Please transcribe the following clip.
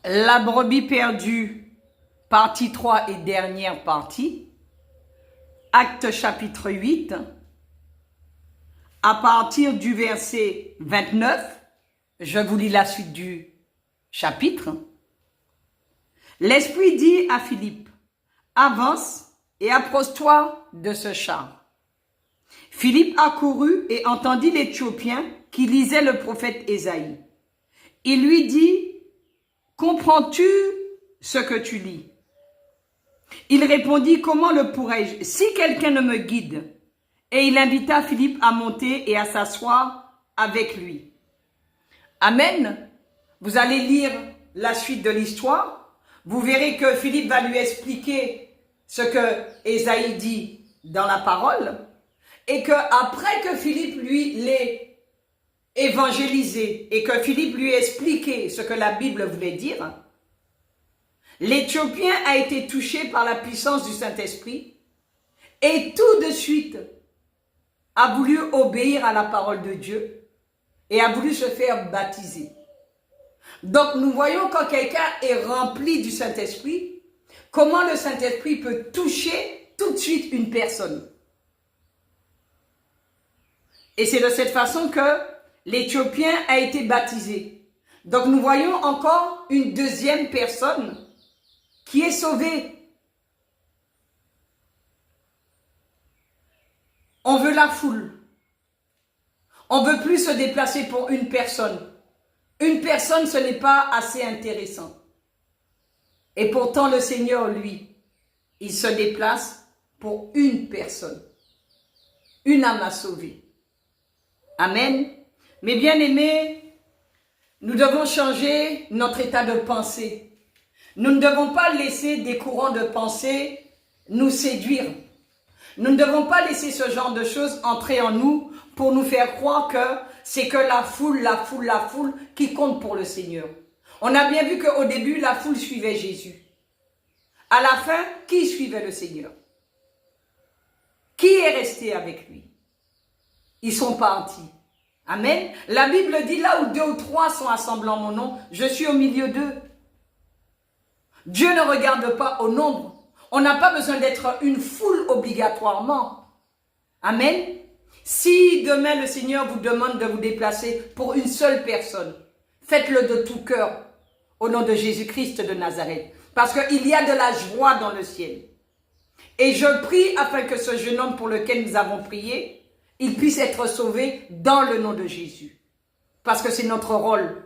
La brebis perdue, partie 3 et dernière partie, Actes chapitre 8, à partir du verset 29, je vous lis la suite du chapitre. L'Esprit dit à Philippe, avance et approche-toi de ce char. Philippe accourut et entendit l'Éthiopien qui lisait le prophète Ésaïe. Il lui dit, comprends-tu ce que tu lis? Il répondit, comment le pourrais-je si quelqu'un ne me guide? Et il invita Philippe à monter et à s'asseoir avec lui. Amen. Vous allez lire la suite de l'histoire. Vous verrez que Philippe va lui expliquer ce que Ésaïe dit dans la parole. Et que après que Philippe lui l'ait évangélisé et que Philippe lui ait expliqué ce que la Bible voulait dire, l'Éthiopien a été touché par la puissance du Saint-Esprit et tout de suite a voulu obéir à la parole de Dieu et a voulu se faire baptiser. Donc nous voyons quand quelqu'un est rempli du Saint-Esprit, comment le Saint-Esprit peut toucher tout de suite une personne. Et c'est de cette façon que l'Éthiopien a été baptisé. Donc nous voyons encore une deuxième personne qui est sauvée. On veut la foule. On veut plus se déplacer pour une personne. Une personne, ce n'est pas assez intéressant. Et pourtant, le Seigneur, lui, il se déplace pour une personne. Une âme à sauver. Amen. Mes bien-aimés, nous devons changer notre état de pensée. Nous ne devons pas laisser des courants de pensée nous séduire. Nous ne devons pas laisser ce genre de choses entrer en nous pour nous faire croire que c'est que la foule qui compte pour le Seigneur. On a bien vu qu'au début, la foule suivait Jésus. À la fin, qui suivait le Seigneur? Qui est resté avec lui? Ils sont partis. Amen. La Bible dit, là où 2 ou 3 sont assemblés en mon nom, je suis au milieu d'eux. Dieu ne regarde pas au nombre. On n'a pas besoin d'être une foule obligatoirement. Amen. Si demain le Seigneur vous demande de vous déplacer pour une seule personne, faites-le de tout cœur au nom de Jésus-Christ de Nazareth. Parce qu'il y a de la joie dans le ciel. Et je prie afin que ce jeune homme pour lequel nous avons prié, il puisse être sauvé dans le nom de Jésus. Parce que c'est notre rôle